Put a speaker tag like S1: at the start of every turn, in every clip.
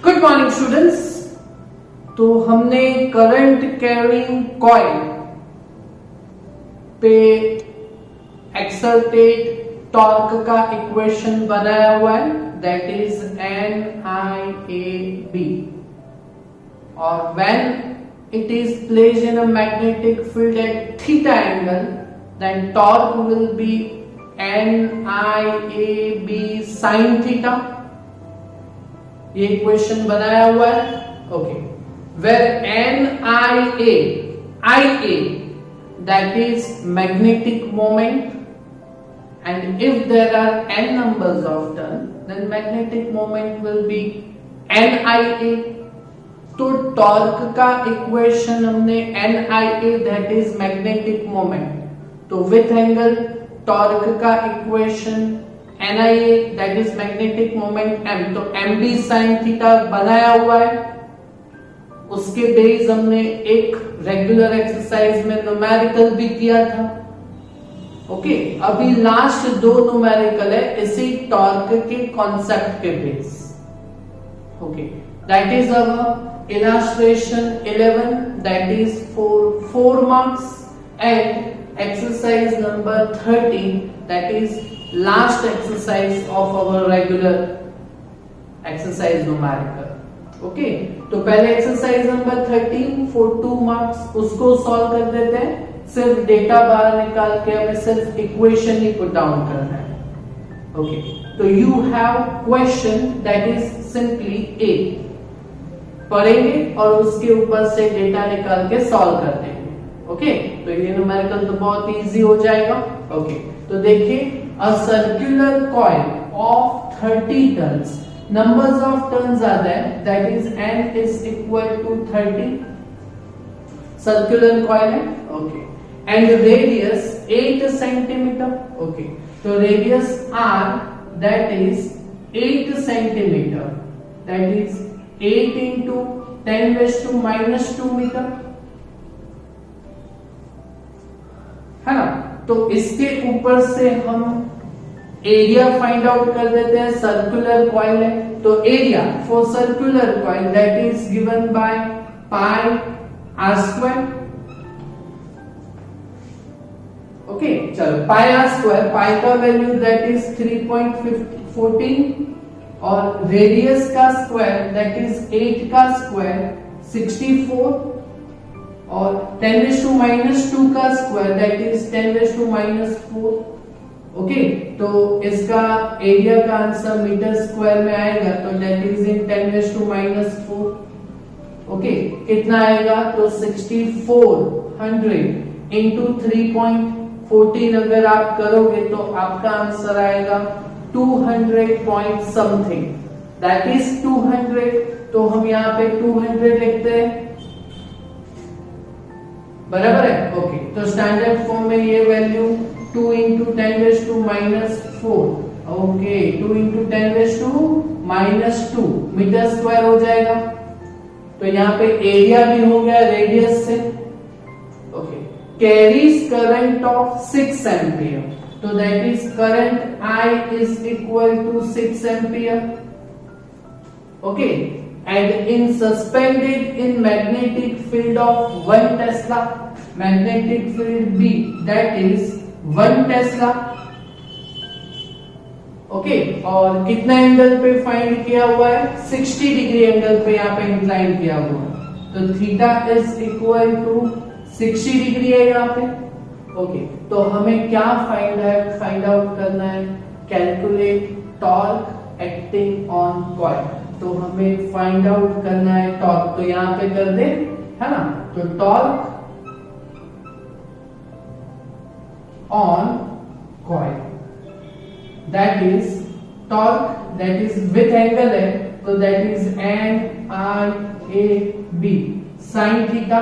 S1: Good morning students. तो हमने current carrying coil पे एक्सल्टेड टॉर्क का इक्वेशन बनाया हुआ है, दैट इज NIAB, और when it is placed in a magnetic field at theta angle, then torque will be NIAB sin theta. ये equation बनाया हुआ है, okay, where IA that is magnetic moment, and if there are n numbers of turn, then magnetic moment will be NIA. तो torque का equation हमने NIA that is magnetic moment, तो with angle torque का equation NIA that is magnetic moment M, तो MB sin theta बनाया हुआ है। उसके बेस हमने एक रेगुलर एक्सरसाइज में न्यूमेरिकल भी किया था, ओके। अभी लास्ट दो न्यूमेरिकल है इसी टॉर्क के कॉन्सेप्ट के base, okay, that is our illustration 11, that is for 4 marks, and exercise number 13, that is last exercise of our regular exercise numerical, okay। तो पहले exercise number 13 for 2 marks, उसको solve कर देते हैं। सिर्फ डेटा बाहर निकाल के हमें सिर्फ इक्वेशन ही पुट डाउन करना है, ओके। तो you have question that is simply A, पढ़ेंगे और उसके ऊपर से डेटा निकाल के सॉल्व कर देंगे, ओके। तो ये न्यूमेरिकल तो बहुत इजी हो जाएगा, ओके। तो देखिए, a circular coil of 30 turns, numbers of turns are there, that is n is equal to 30, circular coil है, okay, and radius 8 centimetre, okay. तो radius r that is 8 centimetre, that is 8 into 10 raised to minus 2 metre, है ना। तो इसके ऊपर से हम area find out कर देते हैं। सर्कुलर कॉइल है तो area for circular coil that is given by pi r square, okay. चलो, पाई आर स्क्वायर, पाई का वैल्यू दैट इज 3.14, और रेडियस का स्क्वायर दैट इज 8 का स्क्वायर 64, और 10⁻² का स्क्वायर दैट इज 10⁻⁴, ओके। तो इसका एरिया का आंसर मीटर स्क्वायर में आएगा, तो दैट इज इन 10⁻⁴, ओके। कितना आएगा, तो 6400 इंटू 3.14 अगर आप करोगे तो आपका आंसर आएगा 200 पॉइंट समथिंग, दैट इज 200। तो हम यहाँ पे 200 लिखते हैं, बराबर है, ओके। तो स्टैंडर्ड फॉर्म में ये value 2 into 10⁻⁴, okay, 2 into 10⁻⁻² metre square हो जाएगा। तो यहाँ पे एरिया भी हो गया रेडियस से, okay. Carries current of 6 ampere, तो that is current I is equal to 6 ampere, okay, and in suspended in magnetic field of 1 Tesla, magnetic field B that is 1 Tesla, okay। और कितना angle पे find किया हुआ है, 60 degree angle पे यहाँ पे इंक्लाइन किया हुआ है, तो theta is equal to 60 degree है यहाँ पे, ओके। तो हमें क्या फाइंड आउट करना है, calculate torque acting on coil. तो हमें फाइंड आउट करना है टॉर्क, तो यहां पे कर दे, है ना। तो torque on coil that is torque that is with angle है, तो that is NIAB sin theta.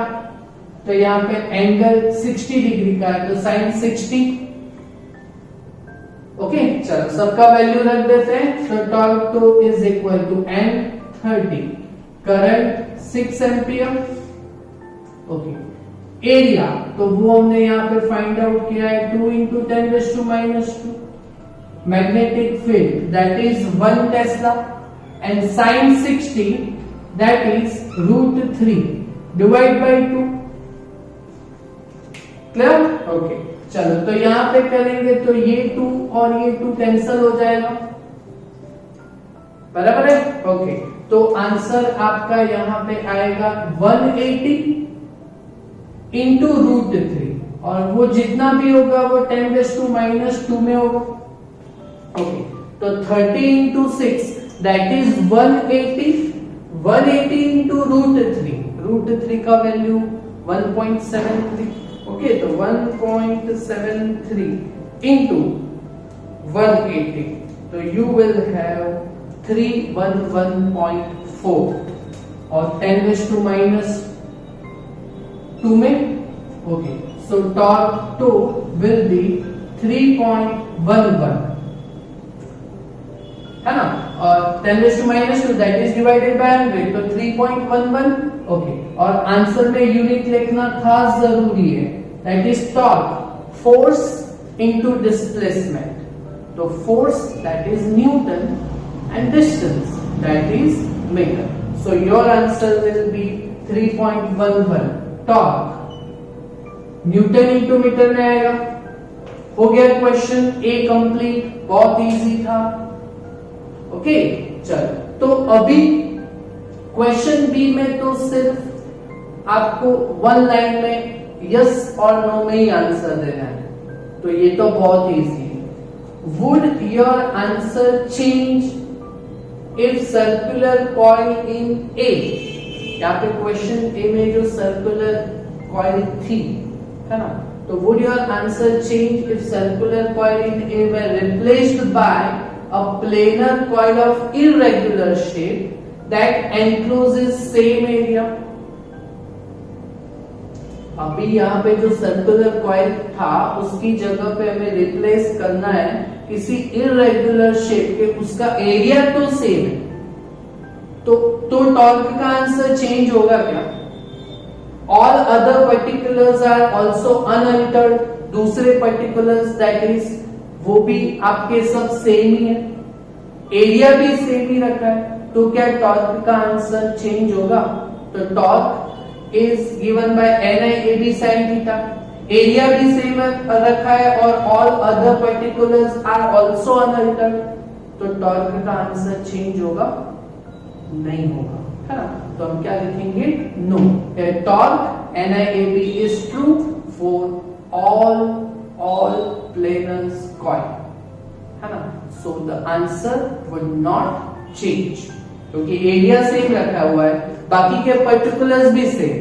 S1: तो यहाँ पे एंगल 60 डिग्री का है, तो साइन 60, ओके। चलो, सबका वैल्यू रख देते हैं। तो torque two is equal to N30, current 6 ampere, okay. Area तो वो हमने यहाँ पे फाइंड आउट किया है 2 into 10⁻², magnetic field that is 1 Tesla, and sin 60 that is √3 divide by 2. Clear? Okay, चलो तो यहां पे करेंगे तो ये 2 और ये 2 कैंसिल हो जाएगा, बराबर है? ओके, तो आंसर आपका यहां पे आएगा 180 इंटू √3 और वो जितना भी होगा वो 10⁻⁻² में होगा। ओके, तो 30 इंटू 6 दैट इज 180 इंटू √3 का वैल्यू 1.73। ओके, तो 1.73 इंटू 180 तो यू विल हैव 311.4 और 10⁻²में। Okay, so torque 2 will be 3.11 है ना, और 10⁻² that is divided by 100 तो 3.11। ओके, और आंसर में यूनिट लिखना खास जरूरी है, that is torque force into displacement, तो force that is Newton and distance that is meter, so your answer will be 3.11 torque newton into metre में आएगा। हो गया क्वेश्चन ए कंप्लीट, बहुत इजी था। ओके, चलो तो अभी क्वेश्चन बी में तो सिर्फ आपको 1 लाइन में यस और नो में ही आंसर देना है, तो ये तो बहुत इजी है। Would your answer change if circular coil in a, यहाँ पे क्वेश्चन ए में जो सर्कुलर कॉइल थी है ना, तो would your answer change if circular coil in A were replaced by a planar coil of irregular shape that encloses same area? अभी यहाँ पे जो सर्कुलर कॉइल था उसकी जगह पे हमें रिप्लेस करना है किसी इरेगुलर शेप के, उसका एरिया तो सेम है, तो टॉर्क का आंसर चेंज होगा क्या? All other particulars are also unaltered, दूसरे particulars that is वो भी आपके सब सेम ही है, एरिया भी सेम ही रखा है, तो क्या टॉर्क का आंसर चेंज होगा? तो torque is given bye NIAB sin theta, area भी सेम रखा है और all other particulars are also unaltered, तो टॉर्क का आंसर चेंज होगा? नहीं होगा, है ना, तो हम क्या लिखेंगे? No, torque NIAB is true for all planar coil, है ना, so the answer would not change क्योंकि एरिया सेम रखा हुआ है, बाकी के पर्टिकुलर्स भी सेम,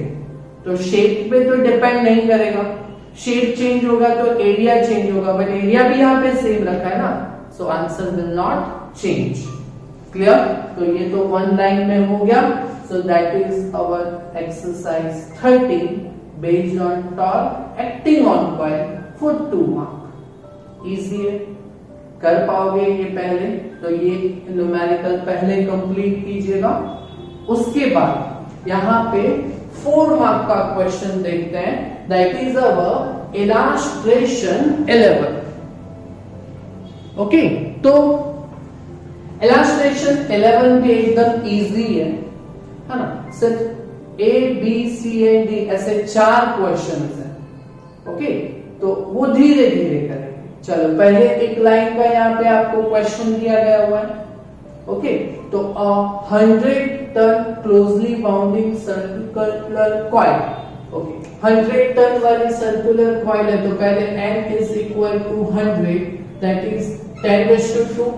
S1: तो शेप पे तो डिपेंड नहीं करेगा, शेप चेंज होगा तो एरिया चेंज होगा, बट एरिया भी यहाँ पे सेम रखा है ना, so answer will not change। Clear? तो ये तो 1 लाइन में हो गया। So that is our exercise 13 based on torque acting on coil for 2 mark। Easy है, कर पाओगे ये पहले, तो ये न्यूमेरिकल पहले कंप्लीट कीजिएगा, उसके बाद यहाँ पे 4 मार्क का क्वेश्चन देखते हैं, that is our illustration 11। Okay, तो illustration 11 भी एकदम इजी है ना, सिर्फ A, B, C and D ऐसे 4 क्वेश्चंस हैं। ओके, तो वो धीरे धीरे करेंगे। चलो पहले एक लाइन का यहाँ पे आपको क्वेश्चन दिया गया हुआ है। ओके, तो 100 turn closely bounding circular coil. Okay, 100 turn वाली सर्कुलर कॉइल है, तो पहले N is equal to 100 that is 10⁻²।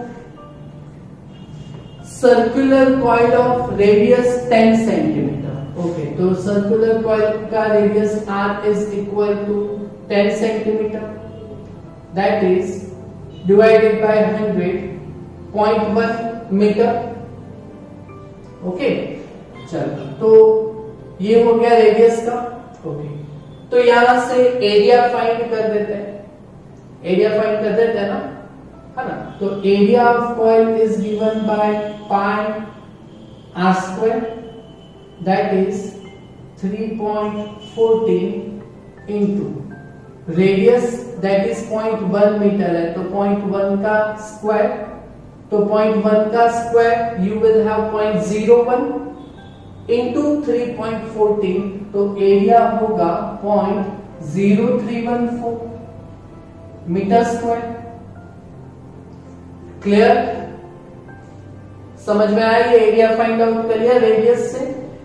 S1: Circular coil of radius 10 centimetre. Okay, तो सर्कुलर कॉइल का radius R is equal to 10 centimetre, that is divided by 100 0.1 metre. Okay, चलो तो ये हो गया रेडियस का। ओके, तो यहां से एरिया फाइंड कर देते हैं, ना, है ना, तो area of coil is given by pi r square that is 3.14 into radius that is 0.1 metre है, तो 0.1 का स्क्वायर, तो 0.1 का square you will have 0.01 into 3.14, तो एरिया होगा 0.0314 मीटर स्क्वायर। क्लियर? समझ में आया? ये एरिया फाइंड आउट कर लिया रेडियस से।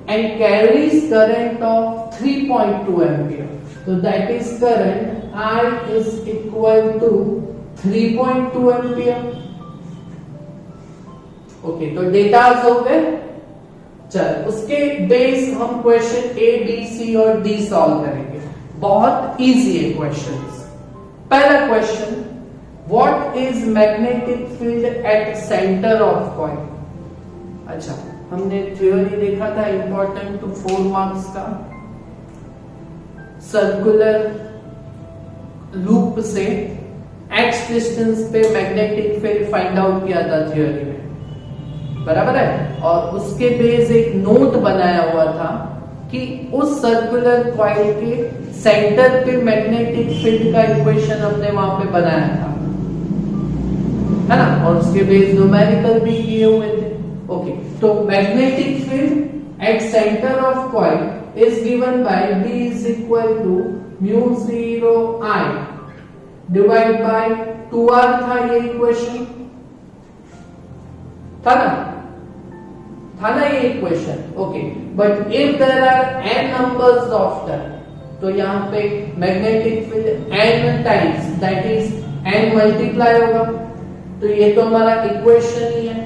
S1: And carries current of 3.2 ampere, तो that is current I is equal to 3.2 ampere. Okay, तो डेटाज हो गए। चल, उसके बेस हम क्वेश्चन A, B, C और D सॉल्व करेंगे। बहुत इजी है क्वेश्चंस। पहला question, what is magnetic field at centre of coil. अच्छा, हमने थ्योरी देखा था इंपॉर्टेंट टू 4 मार्क्स का। सर्कुलर लूप से x डिस्टेंस पे मैग्नेटिक फील्ड फाइंड आउट किया था थ्योरी में, बराबर है। और उसके बेस एक नोट बनाया हुआ था कि उस सर्कुलर कॉइल के सेंटर पे मैग्नेटिक फील्ड का इक्वेशन हमने वहां पे बनाया था, है ना। और उसके बेस न्यूमेरिकल भी किए हुए थे। ओके, तो magnetic field at centre of coil is given by B is equal to mu 0 I divide by 2R था ये इक्वेशन, था ना ये equation. Okay, but if there are n numbers of turn, तो यहां पे magnetic field n times that is n multiply होगा। तो ये तो हमारा इक्वेशन ही है,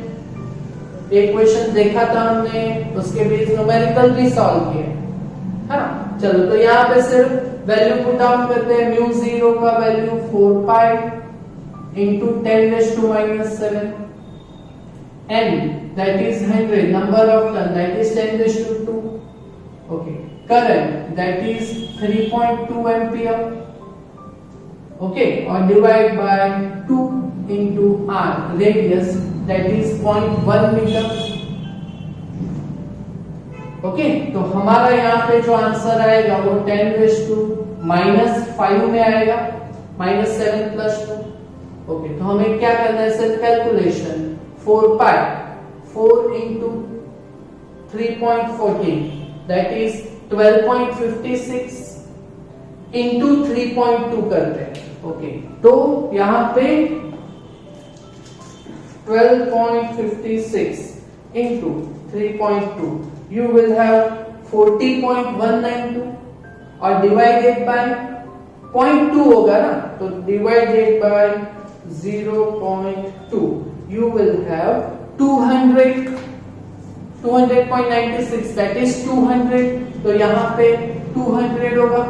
S1: इक्वेशन देखा था हमने, उसके बेस न्यूमेरिकल भी सॉल्व किया, है ना। चलो, तो यहाँ पे सिर्फ वैल्यू पुट डाउन करते हैं। म्यू 0 का value 4 pi into 10⁻⁻⁷, n that is 100, number of turn that is 10⁻², okay, current that is 3.2 ampere, okay, or divide by 2 into r, radius that is 0.1 meter। Okay, तो हमारा यहाँ पे जो answer आएगा वो 10⁻⁻⁵ में आएगा, -7 + 2। ओके, तो हमें क्या करना है, सिर्फ calculation. 4 pi 4 into 3.14 that is 12.56 into 3.2 करते हैं। ओके, तो यहाँ पे 12.56 इंटू 3.2 you will have 40.192 और divided by 0.2 होगा ना, तो divided by 0.2 you will have 200.96 that is 200, तो यहाँ पे 200 होगा,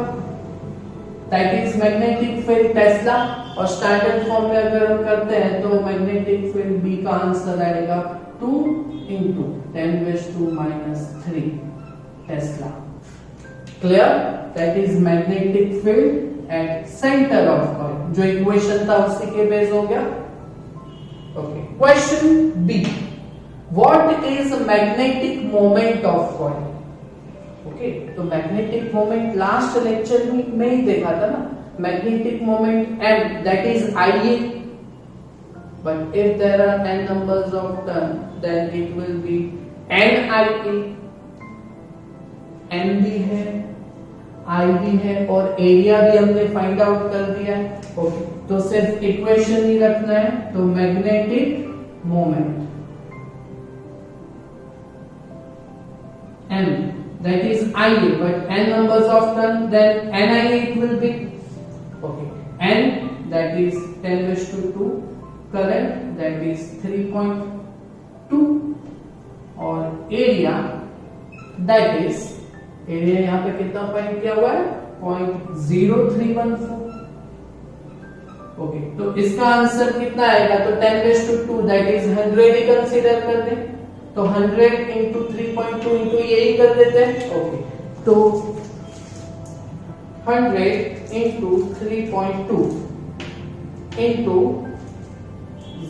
S1: that is magnetic field tesla. और स्टैंडर्ड फॉर्म में अगर हम करते हैं तो मैग्नेटिक फील्ड B का आंसर आएगा 2 into 10⁻⁻³ tesla. Clear? That is magnetic field at centre of coil. जो इक्वेशन था उसी के बेस हो गया। Okay, question B, what is magnetic moment of coil. Okay, तो मैग्नेटिक मोमेंट लास्ट लेक्चर में ही देखा था ना, magnetic moment m that is Ia, but if there are n numbers of turn then it will be NIA, n भी है I भी है और एरिया भी हमने फाइंड आउट कर दिया है। ओके, तो सिर्फ इक्वेशन ही रखना है, तो magnetic moment m that is Ia, but n numbers of turn then NIA it will be। Okay, n that is 10⁻², current that is 3.2 और एरिया that is, एरिया यहाँ पे कितना फाइंड किया हुआ है, 0.0314। ओके, तो इसका आंसर कितना आएगा, तो 10⁻² that is 100 ही कंसीडर कर दें, तो 100 इंटू 3.2 इंटू यही कर देते हैं। ओके, तो 100 into 3.2 into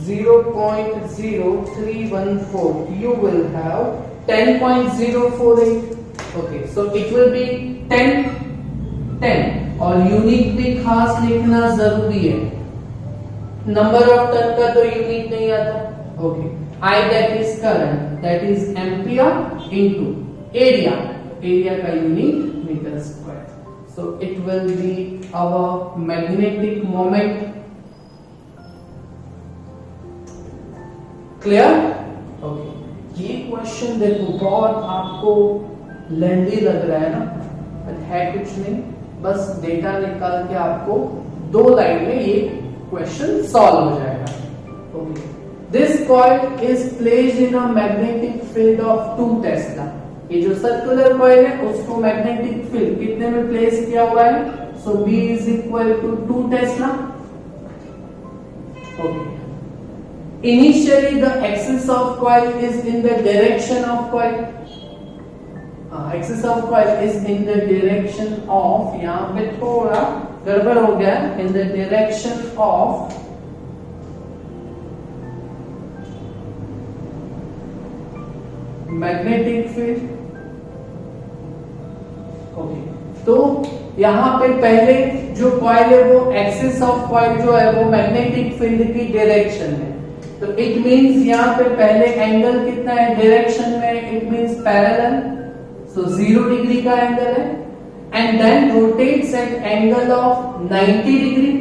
S1: 0.0314 you will have 10.048। okay, so it will be 10 और यूनिट भी खास लिखना जरूरी है, नंबर ऑफ टर्न का तो यूनिट नहीं आता। Okay, I that is current, that is ampere into area. Area का unit meter square. So it will be our magnetic moment. Clear? Okay. ये क्वेश्चन देखो बहुत आपको लेंदी लग रहा है ना, बट है कुछ नहीं, बस डेटा निकाल के आपको 2 लाइन में ये क्वेश्चन सॉल्व हो जाएगा। Okay, this coil is placed in a magnetic field of 2 Tesla. ये जो सर्कुलर कॉइल है उसको मैग्नेटिक फील्ड कितने में प्लेस किया हुआ है? So B is equal to 2 tesla. Okay, initially the axis of coil is in the direction of coil. Axis of coil is in the direction of, यहाँ पे थोड़ा गड़बड़ हो गया, in the direction of magnetic field. Okay, तो यहाँ पे पहले जो कॉइल है वो एक्सिस ऑफ कॉइल जो है वो मैग्नेटिक फील्ड की डायरेक्शन है, तो इट मींस यहाँ पे पहले एंगल कितना है डायरेक्शन में? It means parallel, so 0 degree का एंगल है, and then rotates at angle of 90 degree.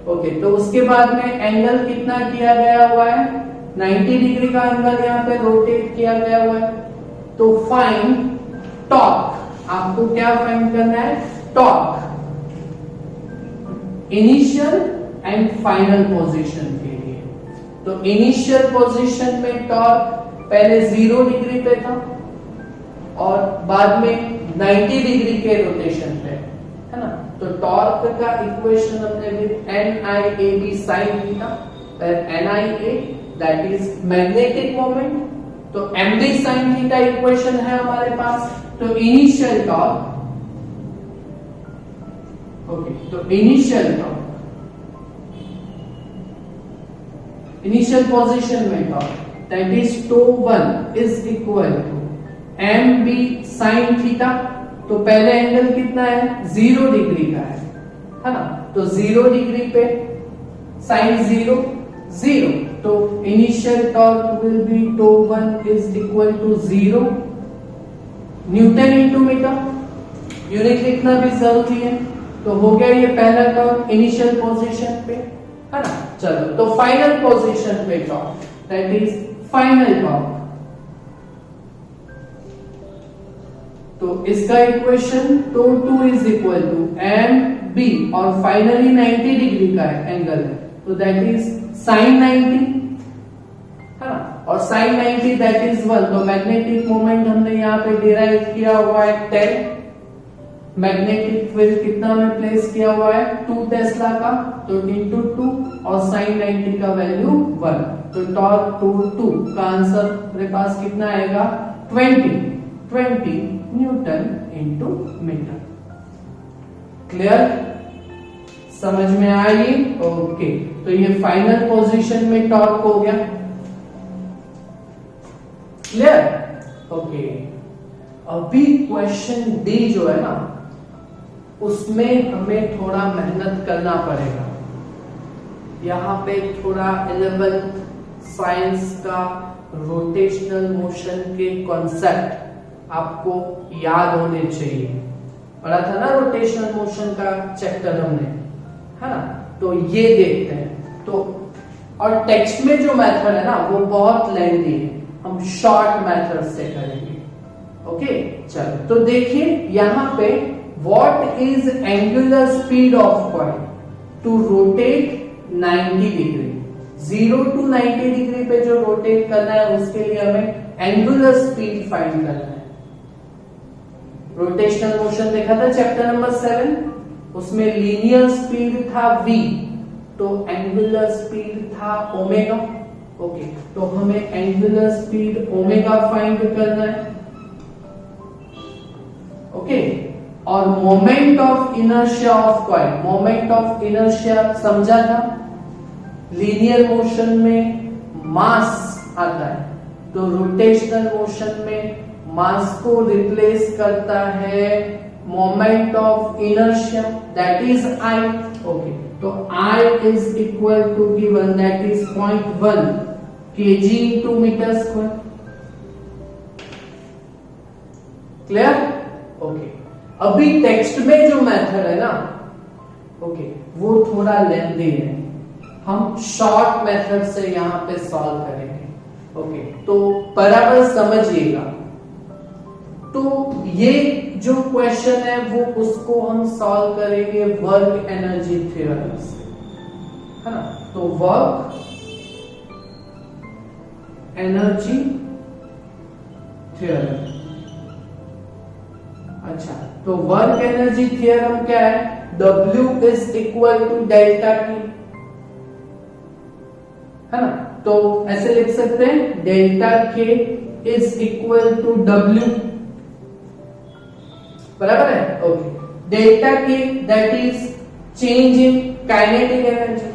S1: Okay, तो उसके बाद में एंगल कितना किया गया हुआ है? 90 डिग्री का एंगल यहाँ पे रोटेट किया गया हुआ है। तो फाइंड टॉर्क, आपको क्या फाइंड करना है? Torque initial and final position के लिए। तो इनिशियल पोजीशन में टॉर्क पहले 0 डिग्री पे था और बाद में 90 डिग्री के रोटेशन पे, है ना? तो टॉर्क का इक्वेशन हमने NIAB sin theta, NIA that is magnetic moment, तो MB sin थीटा इक्वेशन है हमारे पास। तो इनिशियल टॉर्क, ओके, तो इनिशियल टॉर्क, इनिशियल पोजीशन में torque that is τ1 is equal to MB sin theta. तो पहले एंगल कितना है? 0 डिग्री का है ना? तो 0 डिग्री पे sin 0 0, तो initial torque will be τ1 is equal to 0 newton into metre. Unit लिखना भी जरूरी है। तो हो गया ये पहला टॉर्क इनिशियल पोजीशन पे, है ना? चलो, तो फाइनल पोजीशन पे torque that is final torque. तो इसका equation τ2 is equal to MB और फाइनली 90 डिग्री का एंगल है, तो दैट इज sin 90, है ना? और sin 90 दैट इज 1। तो मैग्नेटिक मोमेंट हमने यहाँ पे डिराइव किया हुआ है 10, मैग्नेटिक फील्ड कितना में प्लेस किया हुआ है? 2 टेस्ला का, तो इंटू 2 और sin 90 का वैल्यू 1, तो टॉर्क τ2 का आंसर मेरे पास कितना आएगा? 20 न्यूटन इंटू मीटर। क्लियर? समझ में आई? ओके, तो ये फाइनल पोजीशन में टॉर्क हो गया। क्लियर? ओके, अभी क्वेश्चन डी जो है ना, उसमें हमें थोड़ा मेहनत करना पड़ेगा। यहाँ पे थोड़ा 11th साइंस का रोटेशनल मोशन के कॉन्सेप्ट आपको याद होने चाहिए। पढ़ा था ना रोटेशनल मोशन का चैप्टर हमने, है ना? तो ये देखते हैं। तो और टेक्स्ट में जो मेथड है ना वो बहुत लेंथी है, हम शॉर्ट मेथड से करेंगे। ओके, चलो, तो देखिए यहाँ पे what is angular speed of coil to rotate 90 degree. 0 to 90 degree पे जो रोटेट करना है उसके लिए हमें एंगुलर स्पीड फाइंड करना है। रोटेशनल मोशन देखा था चैप्टर नंबर 7, उसमें लीनियर स्पीड था v, तो एंगुलर स्पीड था ओमेगा। ओके, तो हमें एंगुलर स्पीड ओमेगा फाइंड करना है। ओके, और moment of inertia of coil, moment of inertia समझा था, लीनियर मोशन में मास आता है, तो रोटेशनल मोशन में मास को रिप्लेस करता है moment of inertia that is I। Okay, तो I is equal to given that is 0.1 kg into metre square. Clear? Okay. अभी टेक्स्ट में जो मेथड है ना, ओके, वो थोड़ा लेंथी है, हम शॉर्ट मेथड से यहां पे सॉल्व करेंगे। ओके, तो बराबर समझिएगा। तो ये जो क्वेश्चन है वो उसको हम सॉल्व करेंगे वर्क एनर्जी थ्योरम से, है ना। तो वर्क एनर्जी थ्योरम। अच्छा, तो वर्क एनर्जी थ्योरम क्या है? W is equal to delta T, है ना। तो ऐसे लिख सकते हैं delta K is equal to W, बराबर है। Okay, delta K that is change in kinetic energy.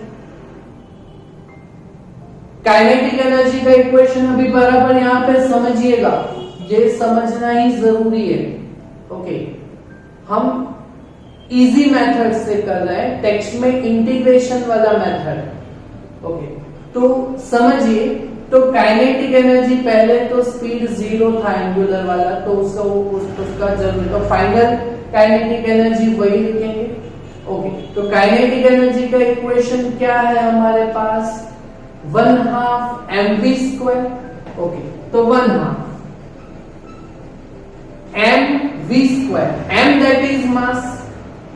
S1: Kinetic energy का इक्वेशन अभी बराबर यहां पे समझिएगा, ये समझना ही जरूरी है। ओके, हम इजी मेथड से कर रहे हैं, टेक्स्ट में इंटीग्रेशन वाला मेथड। ओके, तो समझिए, तो काइनेटिक एनर्जी पहले तो स्पीड 0 था एंगुलर वाला, तो उसका जरूर, तो फाइनल काइनेटिक एनर्जी वही लिखेंगे। ओके, तो काइनेटिक एनर्जी का इक्वेशन क्या है हमारे पास? 1/2 mv²। ओके, तो 1/2 mv², m that is mass,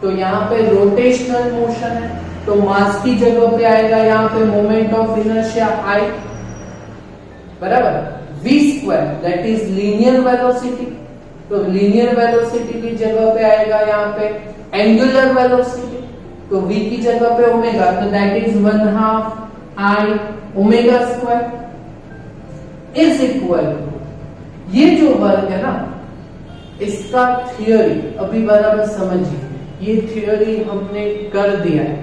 S1: तो यहाँ पे रोटेशनल मोशन है, तो मास की जगह पे आएगा यहाँ पे मोमेंट ऑफ इनर्शिया I, बराबर। v² that is linear velocity, तो लीनियर वेलोसिटी की जगह पे आएगा यहाँ पे एंगुलर वेलोसिटी, तो v की जगह पे ओमेगा, तो that is 1/2 I ω² is equal to, ये जो वर्क है ना, इसका थियोरी अभी बराबर समझिए। ये थियोरी हमने कर दिया है,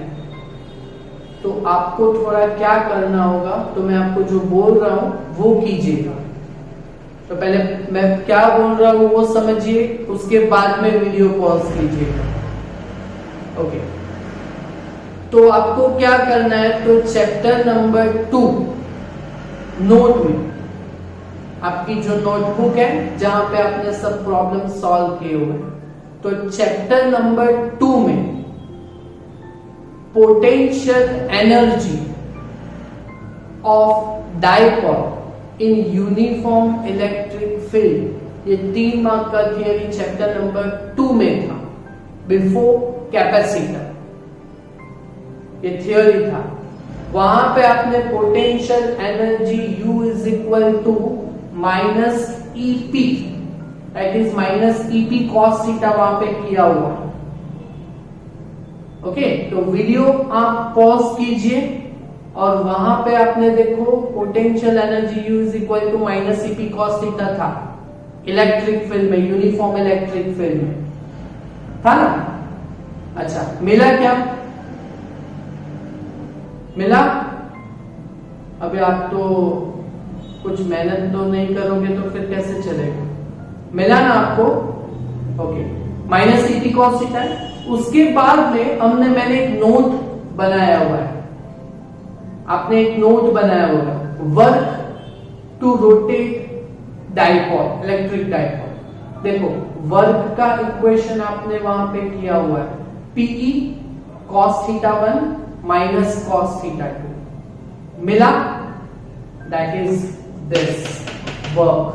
S1: तो आपको थोड़ा क्या करना होगा, तो मैं आपको जो बोल रहा हूं वो कीजिएगा। तो पहले मैं क्या बोल रहा हूं वो समझिए, उसके बाद में वीडियो पॉज कीजिएगा। ओके, तो आपको क्या करना है, तो चैप्टर नंबर 2 नोट में, आपकी जो नोटबुक है जहां पे आपने सब प्रॉब्लम सॉल्व किए हुए हैं, तो चैप्टर नंबर 2 में potential energy of dipole in uniform electric field, ये 3 मार्क का थियरी चैप्टर नंबर 2 में था, बिफोर कैपेसिटर, ये थियरी था। वहां पे आपने potential energy U is equal to minus EP, that is minus EP cos theta वहां पे किया हुआ है। ओके, तो वीडियो आप पॉज कीजिए और वहां पे आपने देखो potential energy U is equal to minus EP cos theta था, इलेक्ट्रिक फील्ड में, यूनिफॉर्म इलेक्ट्रिक फील्ड में था ना। अच्छा, मिला क्या? मिला? अभी आप तो कुछ मेहनत तो नहीं करोगे तो फिर कैसे चलेगा? मिला ना आपको? Okay, minus EP cos theta. उसके बाद में मैंने एक नोट बनाया हुआ है, आपने एक नोट बनाया हुआ है, work to rotate dipole, electric dipole. देखो, वर्क का इक्वेशन आपने वहां पे किया हुआ है, PE cos theta 1 minus cos theta 2, मिला? That is this work.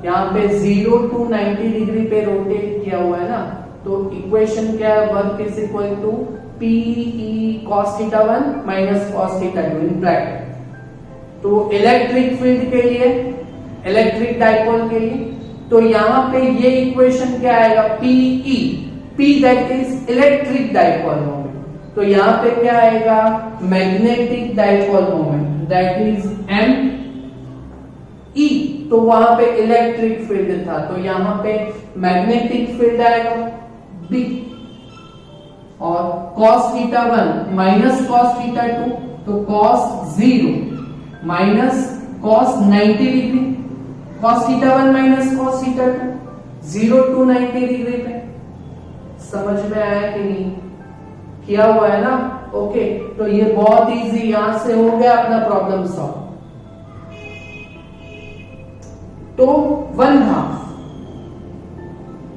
S1: यहाँ पे 0 to 90 डिग्री पे रोटेट किया हुआ है ना, तो इक्वेशन क्या है? Work is equal to PE cos theta 1 minus cos theta 2 in bracket. तो इलेक्ट्रिक फील्ड के लिए, इलेक्ट्रिक डाइपोल के लिए, तो यहाँ पे ये इक्वेशन क्या आएगा? PE, P that is electric dipole moment, तो यहाँ पे क्या आएगा? Magnetic dipole moment, that is ME, तो वहां पे इलेक्ट्रिक फील्ड था, तो यहाँ पे मैग्नेटिक फील्ड आएगा B, और cos theta 1 minus cos theta 2, तो cos 0 minus cos 90 degree, cos theta 1 minus cos theta 2, 0 to 90 degree पे। समझ में आया कि नहीं? किया हुआ है ना? ओके, तो ये बहुत इजी, यहां से हो गया अपना प्रॉब्लम सॉल्व। तो 1/2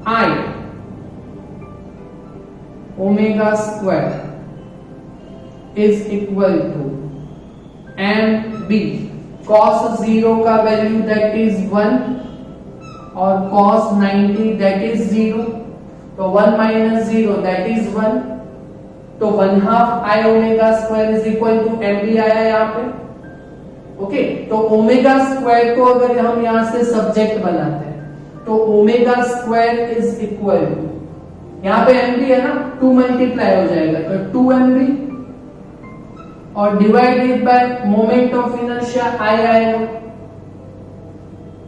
S1: I omega square is equal to mb cos 0 का वैल्यू दैट इज 1 और cos 90 दैट इज 0, तो 1 माइनस 0 दैट इज 1, तो 1/2 I omega square is equal to mb आया यहाँ पे। ओके, तो ओमेगा स्क्वायर को अगर हम यहां से सब्जेक्ट बनाते हैं तो omega square is equal to, यहां पे mb है ना, 2 मल्टीप्लाई हो जाएगा तो 2mb और divided bye moment of inertia I आएगा।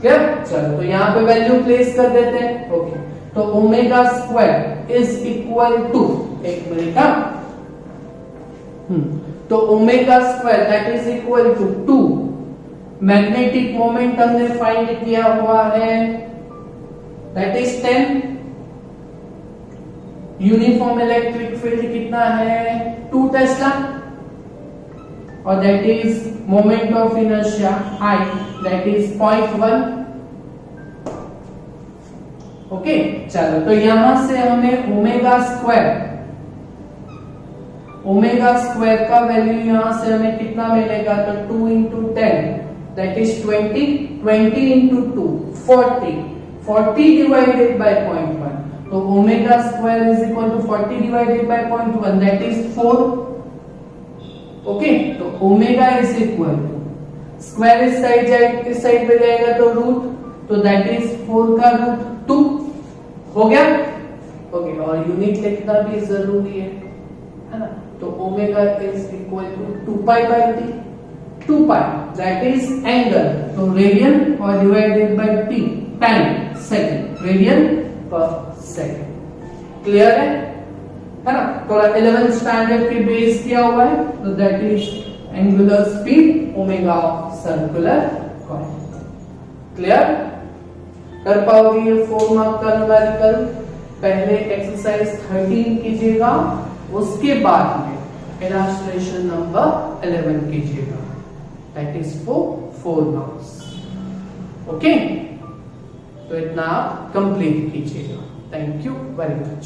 S1: क्लियर? चलो तो यहां पे वैल्यू प्लेस कर देते हैं। ओके, तो omega square is equal to, एक मिनट का, तो omega square that is equal to 2, magnetic moment हमने फाइंड किया हुआ है that is 10, uniform electric field कितना है 2 टेस्ला, और that is moment of inertia I that is 0.1। Okay, चलो तो यहां से हमें ओमेगा स्क्वायर का वैल्यू यहां से हमें कितना मिलेगा, तो 2 into 10 that is 20, 20 into 2 40, 40 divided by 0.1, तो omega square is equal to 40 divided by 0.1 that is 4। Okay, तो omega is equal to square इस साइड पे जाएगा तो रूट, तो दैट इज 4 का रूट 2 हो गया। ओके, और यूनिट लिखना भी जरूरी है ना, तो omega is equal to 2 pi by t, 2 पाई दैट इज एंगल, तो रेडियन और divided by t time second, radian per second. Clear है ना? थोड़ा 11th स्टैंडर्ड के बेस किया हुआ है, तो that is angular speed omega of circular coil. Clear? कर पाओगे ये 4 मार्क का न्यूमेरिकल? पहले एक्सरसाइज 13 कीजिएगा, उसके बाद में इलस्ट्रेशन नंबर 11 कीजिएगा, that is for 4 marks. Okay, तो इतना आप कंप्लीट कीजिएगा। Thank you very much.